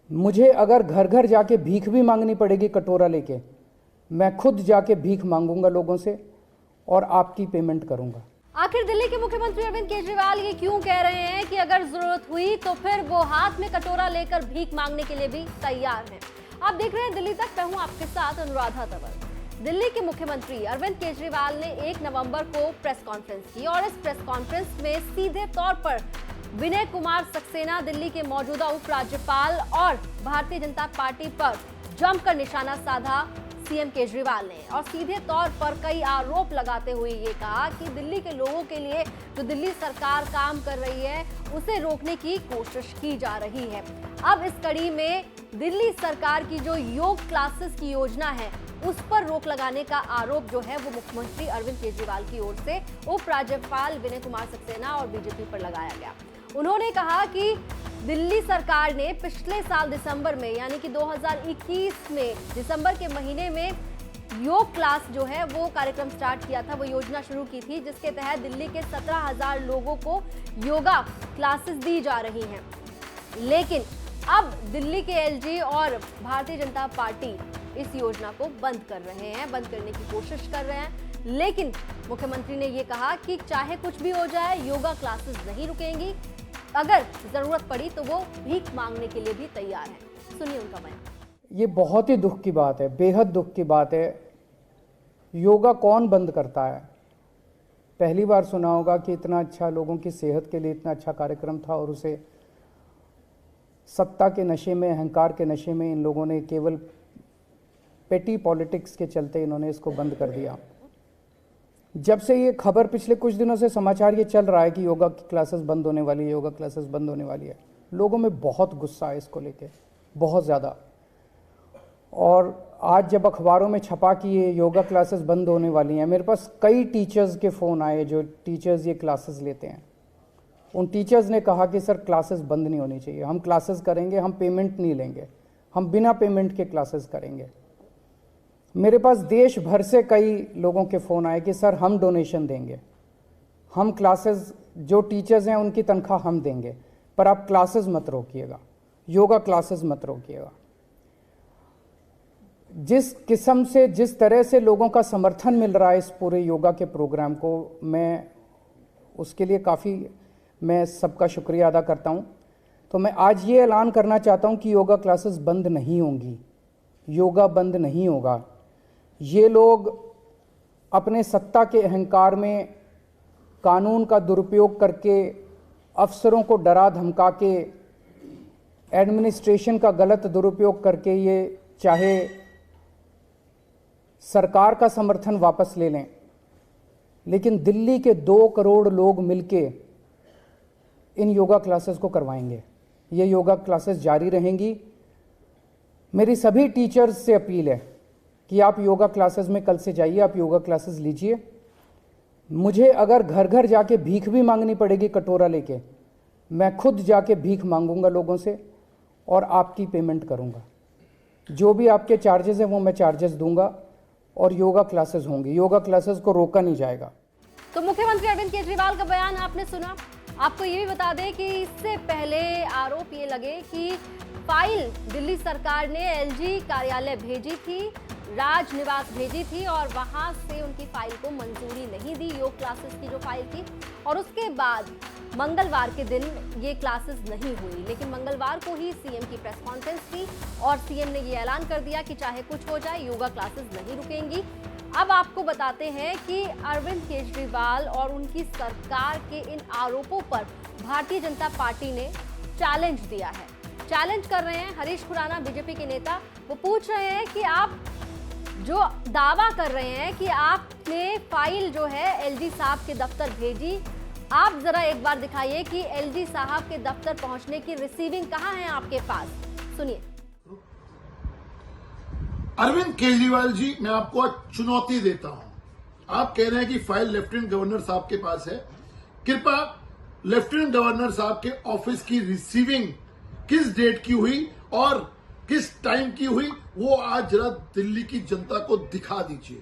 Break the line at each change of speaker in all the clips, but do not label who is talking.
मुझे अगर घर घर जाके भीख भी मांगनी पड़ेगी कटोरा लेके, मैं खुद जाके भीख मांगूंगा लोगों से और आपकी पेमेंट करूंगा।
आखिर दिल्ली के मुख्यमंत्री अरविंद केजरीवाल ये क्यों कह रहे हैं कि अगर जरूरत हुई तो फिर वो हाथ में कटोरा लेकर भीख मांगने के लिए भी तैयार हैं? आप देख रहे हैं दिल्ली तक, मैं हूं आपके साथ अनुराधा तंवर। दिल्ली के मुख्यमंत्री अरविंद केजरीवाल ने 1 नवंबर को प्रेस कॉन्फ्रेंस की और इस प्रेस कॉन्फ्रेंस में सीधे तौर पर विनय कुमार सक्सेना, दिल्ली के मौजूदा उपराज्यपाल, और भारतीय जनता पार्टी पर जमकर निशाना साधा सीएम केजरीवाल ने और सीधे तौर पर कई आरोप लगाते हुए ये कहा कि दिल्ली के लोगों के लिए जो दिल्ली सरकार काम कर रही है उसे रोकने की कोशिश की जा रही है। अब इस कड़ी में दिल्ली सरकार की जो योग क्लासेस की योजना है उस पर रोक लगाने का आरोप जो है वो मुख्यमंत्री अरविंद केजरीवाल की ओर से उपराज्यपाल विनय कुमार सक्सेना और बीजेपी पर लगाया गया। उन्होंने कहा कि दिल्ली सरकार ने पिछले साल दिसंबर में, यानी कि 2021 में दिसंबर के महीने में योग क्लास जो है वो कार्यक्रम स्टार्ट किया था, वो योजना शुरू की थी जिसके तहत दिल्ली के 17,000 लोगों को योगा क्लासेस दी जा रही हैं। लेकिन अब दिल्ली के एलजी और भारतीय जनता पार्टी इस योजना को बंद कर रहे हैं, बंद करने की कोशिश कर रहे हैं। लेकिन मुख्यमंत्री ने ये कहा कि चाहे कुछ भी हो जाए, योगा क्लासेस नहीं रुकेंगी, अगर जरूरत पड़ी तो वो भीख मांगने के लिए भी तैयार हैं। सुनिए उनका बयान।
ये बहुत ही दुख की बात है, बेहद दुख की बात है। योगा कौन बंद करता है? पहली बार सुना होगा कि इतना अच्छा, लोगों की सेहत के लिए इतना अच्छा कार्यक्रम था और उसे सत्ता के नशे में, अहंकार के नशे में इन लोगों ने केवल पेटी पॉलिटिक्स के चलते इन्होंने इसको बंद कर दिया। जब से ये खबर, पिछले कुछ दिनों से समाचार ये चल रहा है कि योगा की क्लासेस बंद होने वाली है, योगा क्लासेस बंद होने वाली है, लोगों में बहुत गुस्सा है इसको लेके, बहुत ज़्यादा। और आज जब अखबारों में छपा कि ये योगा क्लासेस बंद होने वाली हैं, मेरे पास कई टीचर्स के फ़ोन आए जो टीचर्स ये क्लासेस लेते हैं। उन टीचर्स ने कहा कि सर क्लासेस बंद नहीं होनी चाहिए, हम क्लासेस करेंगे, हम पेमेंट नहीं लेंगे, हम बिना पेमेंट के क्लासेस करेंगे। मेरे पास देश भर से कई लोगों के फ़ोन आए कि सर हम डोनेशन देंगे, हम क्लासेस, जो टीचर्स हैं उनकी तनख्वाह हम देंगे, पर आप क्लासेस मत रोकिएगा, योगा क्लासेस मत रोकिएगा। जिस किस्म से, जिस तरह से लोगों का समर्थन मिल रहा है इस पूरे योगा के प्रोग्राम को, मैं उसके लिए काफ़ी, मैं सबका शुक्रिया अदा करता हूँ। तो मैं आज ये ऐलान करना चाहता हूँ कि योगा क्लासेस बंद नहीं होंगी, योगा बंद नहीं होगा। ये लोग अपने सत्ता के अहंकार में कानून का दुरुपयोग करके, अफसरों को डरा धमका के, एडमिनिस्ट्रेशन का गलत दुरुपयोग करके ये चाहे सरकार का समर्थन वापस ले लें, लेकिन दिल्ली के 2 करोड़ लोग मिलके इन योगा क्लासेस को करवाएंगे। ये योगा क्लासेस जारी रहेंगी। मेरी सभी टीचर्स से अपील है कि आप योगा क्लासेस में कल से जाइए, आप योगा क्लासेस लीजिए। मुझे अगर घर घर जाके भीख भी मांगनी पड़ेगी कटोरा लेके, मैं खुद जाके भीख मांगूंगा लोगों से और आपकी पेमेंट करूंगा। जो भी आपके चार्जेस हैं वो मैं चार्जेस दूंगा और योगा क्लासेस होंगी, योगा क्लासेस को रोका नहीं जाएगा।
तो मुख्यमंत्री अरविंद केजरीवाल का बयान आपने सुना। आपको ये भी बता दें कि इससे पहले आरोप ये लगे कि फाइल दिल्ली सरकार ने एलजी कार्यालय भेजी थी, राज निवास भेजी थी और वहां से उनकी फाइल को मंजूरी नहीं दी, योग क्लासेस की जो फाइल थी, और उसके बाद मंगलवार के दिन ये क्लासेस नहीं हुई। लेकिन मंगलवार को ही सीएम की प्रेस कॉन्फ्रेंस थी और सीएम ने ये ऐलान कर दिया कि चाहे कुछ हो जाए, योगा क्लासेस नहीं रुकेंगी। अब आपको बताते हैं कि अरविंद केजरीवाल और उनकी सरकार के इन आरोपों पर भारतीय जनता पार्टी ने चैलेंज दिया है। चैलेंज कर रहे हैं हरीश खुराना, बीजेपी के नेता। वो पूछ रहे हैं कि आप जो दावा कर रहे हैं कि आपने फाइल जो है एलजी साहब के दफ्तर भेजी, आप जरा एक बार दिखाइए कि एलजी साहब के दफ्तर पहुंचने की रिसीविंग कहां है आपके पास। सुनिए।
अरविंद केजरीवाल जी, मैं आपको आज चुनौती देता हूं। आप कह रहे हैं कि फाइल लेफ्टिनेंट गवर्नर साहब के पास है। कृपया लेफ्टिनेंट गवर्नर साहब के ऑफिस की रिसीविंग किस डेट की हुई और किस टाइम की हुई, वो आज जरा दिल्ली की जनता को दिखा दीजिए।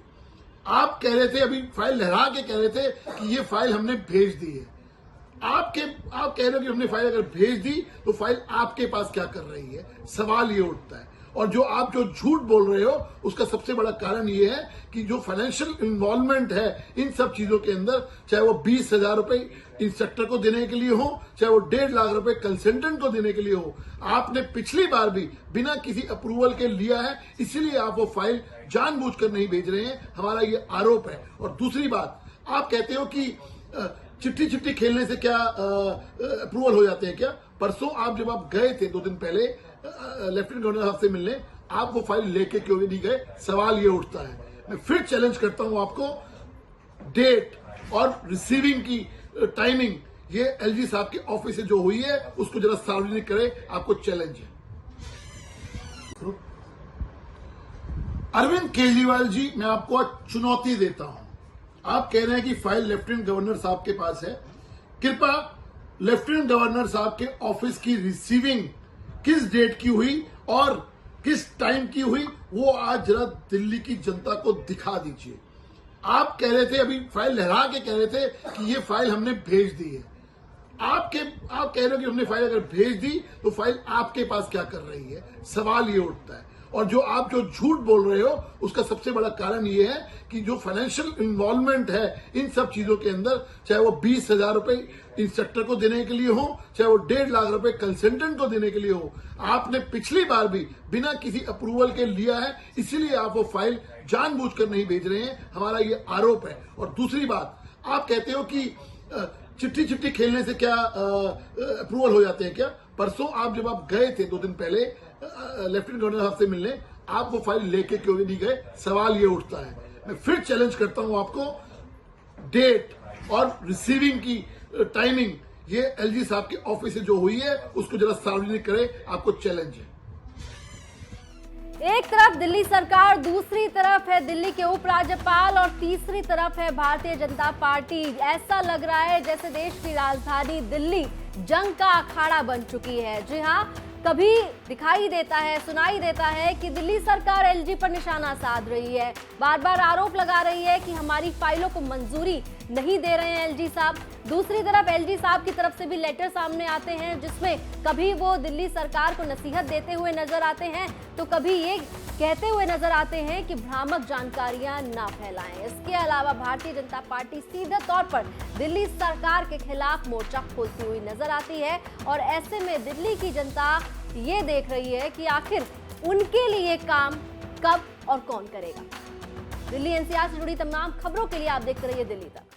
आप कह रहे थे, अभी फाइल लहरा के कह रहे थे कि ये फाइल हमने भेज दी है। आप कह रहे हो कि हमने फाइल अगर भेज दी तो फाइल आपके पास क्या कर रही है, सवाल ये उठता है। और जो झूठ बोल रहे हो उसका सबसे बड़ा कारण ये है कि जो फाइनेंशियल इन्वॉल्वमेंट है इन सब चीजों के अंदर, चाहे वो 20,000 रुपए इंस्ट्रक्टर को देने के लिए हो, चाहे वो 1.5 लाख रुपए कंसल्टेंट को देने के लिए हो, आपने पिछली बार भी बिना किसी अप्रूवल के लिया है, इसीलिए आप वो फाइल जानबूझकर नहीं भेज रहे हैं, हमारा ये आरोप है। और दूसरी बात, आप कहते हो कि चिट्ठी चिट्ठी खेलने से क्या अप्रूवल हो जाते हैं क्या? परसों जब आप गए थे 2 दिन पहले लेफ्टिनेंट गवर्नर साहब से मिलने, आप वो फाइल लेके क्यों नहीं गए, सवाल ये उठता है। मैं फिर चैलेंज करता हूं आपको, डेट और रिसीविंग की टाइमिंग ये एलजी साहब के ऑफिस से जो हुई है उसको जरा सार्वजनिक करे, आपको चैलेंज है। अरविंद केजरीवाल जी, मैं आपको आज चुनौती देता हूं। आप कह रहे हैं कि फाइल लेफ्टिनेंट गवर्नर साहब के पास है, कृपया लेफ्टिनेंट गवर्नर साहब के ऑफिस की रिसीविंग किस डेट की हुई और किस टाइम की हुई, वो आज जरा दिल्ली की जनता को दिखा दीजिए। आप कह रहे थे, अभी फाइल लहरा के कह रहे थे कि ये फाइल हमने भेज दी है। आप कह रहे हो कि हमने फाइल अगर भेज दी तो फाइल आपके पास क्या कर रही है, सवाल ये उठता है। और जो झूठ बोल रहे हो उसका सबसे बड़ा कारण ये है कि जो फाइनेंशियल इन्वॉल्वमेंट है इन सब चीजों के अंदर, चाहे वो 20,000 रुपए इंस्ट्रक्टर को देने के लिए हो, चाहे वो 1.5 लाख रुपए कंसल्टेंट को देने के लिए हो, आपने पिछली बार भी बिना किसी अप्रूवल के लिया है, इसीलिए आप वो फाइल जानबूझकर नहीं भेज रहे हैं, हमारा ये आरोप है। और दूसरी बात, आप कहते हो कि चिट्ठी चिट्ठी खेलने से क्या अप्रूवल हो जाते हैं क्या? परसों जब आप गए थे 2 दिन पहले लेफ्टिनेंट गवर्नर साहब से मिलने, आप वो फाइल लेके क्यों नहीं गए, सवाल ये उठता है। मैं फिर चैलेंज करता हूं आपको, डेट और रिसीविंग की टाइमिंग ये एलजी साहब के ऑफिस से जो हुई है उसको जरा सार्वजनिक करे, आपको चैलेंज है।
एक तरफ दिल्ली सरकार, दूसरी तरफ है दिल्ली के उपराज्यपाल और तीसरी तरफ है भारतीय जनता पार्टी। ऐसा लग रहा है जैसे देश की राजधानी दिल्ली जंग का अखाड़ा बन चुकी है। जी हां, कभी दिखाई देता है, सुनाई देता है कि दिल्ली सरकार एलजी पर निशाना साध रही है, बार बार आरोप लगा रही है कि हमारी फाइलों को मंजूरी नहीं दे रहे हैं एलजी साहब। दूसरी तरफ एलजी साहब की तरफ से भी लेटर सामने आते हैं जिसमें कभी वो दिल्ली सरकार को नसीहत देते हुए नजर आते हैं तो कभी ये कहते हुए नजर आते हैं कि भ्रामक जानकारियां ना फैलाएं। इसके अलावा भारतीय जनता पार्टी सीधे तौर पर दिल्ली सरकार के खिलाफ मोर्चा खोलती हुई नजर आती है और ऐसे में दिल्ली की जनता ये देख रही है कि आखिर उनके लिए काम कब और कौन करेगा। दिल्ली एनसीआर से जुड़ी तमाम खबरों के लिए आप देखते रहिए दिल्ली तक।